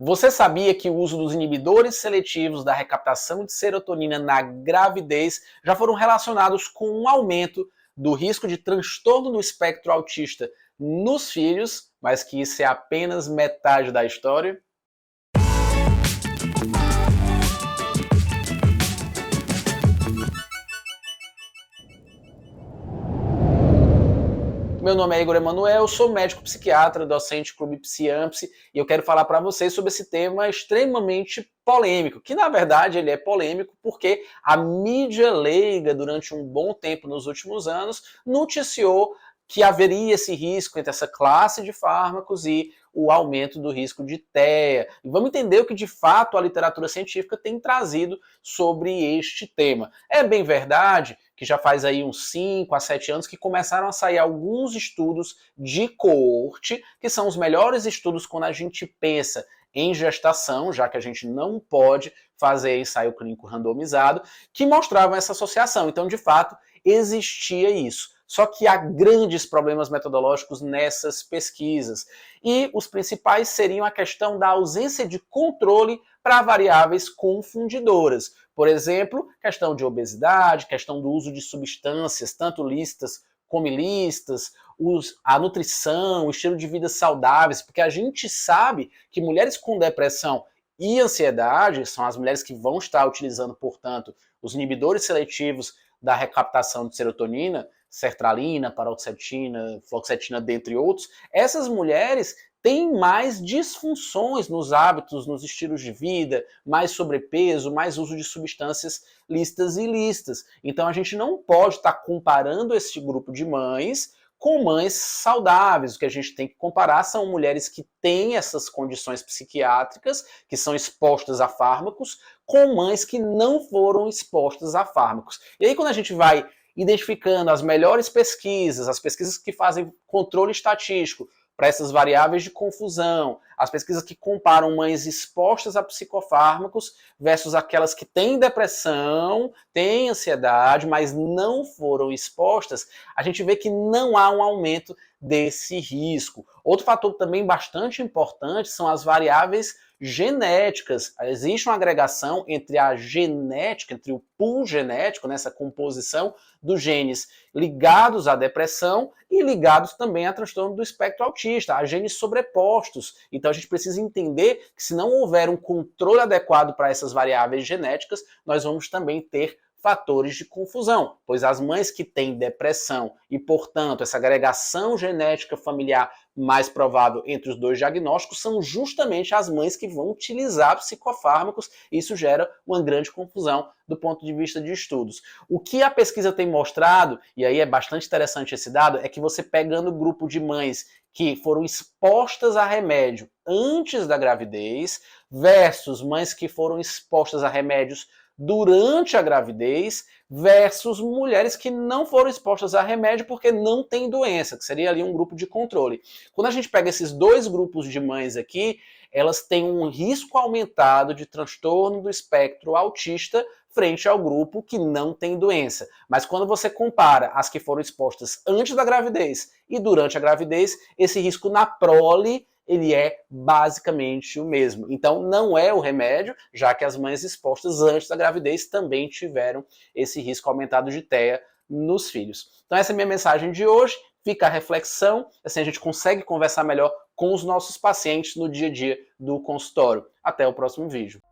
Você sabia que o uso dos inibidores seletivos da recaptação de serotonina na gravidez já foram relacionados com um aumento do risco de transtorno do espectro autista nos filhos, mas que isso é apenas metade da história? Meu nome é Igor Emanuel, sou médico psiquiatra, docente Clube Psiampse, e eu quero falar para vocês sobre esse tema extremamente polêmico, que na verdade ele é polêmico porque a mídia leiga durante um bom tempo nos últimos anos noticiou que haveria esse risco entre essa classe de fármacos e o aumento do risco de TEA. E vamos entender o que de fato a literatura científica tem trazido sobre este tema. É bem verdade que já faz aí uns 5 a 7 anos que começaram a sair alguns estudos de coorte, que são os melhores estudos quando a gente pensa em gestação, já que a gente não pode fazer ensaio clínico randomizado, que mostravam essa associação. Então, de fato, existia isso. Só que há grandes problemas metodológicos nessas pesquisas. E os principais seriam a questão da ausência de controle para variáveis confundidoras. Por exemplo, questão de obesidade, questão do uso de substâncias, tanto lícitas como ilícitas, a nutrição, o estilo de vida saudáveis, porque a gente sabe que mulheres com depressão e ansiedade são as mulheres que vão estar utilizando, portanto, os inibidores seletivos da recaptação de serotonina, sertralina, paroxetina, fluoxetina, dentre outros. Essas mulheres têm mais disfunções nos hábitos, nos estilos de vida, mais sobrepeso, mais uso de substâncias lícitas e ilícitas. Então a gente não pode estar comparando esse grupo de mães com mães saudáveis. O que a gente tem que comparar são mulheres que têm essas condições psiquiátricas, que são expostas a fármacos, com mães que não foram expostas a fármacos. E aí quando a gente vai identificando as melhores pesquisas, as pesquisas que fazem controle estatístico para essas variáveis de confusão, as pesquisas que comparam mães expostas a psicofármacos versus aquelas que têm depressão, têm ansiedade, mas não foram expostas, a gente vê que não há um aumento desse risco. Outro fator também bastante importante são as variáveis genéticas. Existe uma agregação entre a genética, entre o pool genético, nessa composição dos genes ligados à depressão e ligados também a transtorno do espectro autista, a genes sobrepostos. Então a gente precisa entender que se não houver um controle adequado para essas variáveis genéticas, nós vamos também ter fatores de confusão, pois as mães que têm depressão e, portanto, essa agregação genética familiar mais provável entre os dois diagnósticos são justamente as mães que vão utilizar psicofármacos, e isso gera uma grande confusão do ponto de vista de estudos. O que a pesquisa tem mostrado, e aí é bastante interessante esse dado, é que você pegando o grupo de mães que foram expostas a remédio antes da gravidez versus mães que foram expostas a remédios durante a gravidez versus mulheres que não foram expostas a remédio porque não têm doença, que seria ali um grupo de controle. Quando a gente pega esses dois grupos de mães aqui, elas têm um risco aumentado de transtorno do espectro autista frente ao grupo que não tem doença. Mas quando você compara as que foram expostas antes da gravidez e durante a gravidez, esse risco na prole ele é basicamente o mesmo. Então não é o remédio, já que as mães expostas antes da gravidez também tiveram esse risco aumentado de TEA nos filhos. Então essa é a minha mensagem de hoje, fica a reflexão, assim a gente consegue conversar melhor com os nossos pacientes no dia a dia do consultório. Até o próximo vídeo.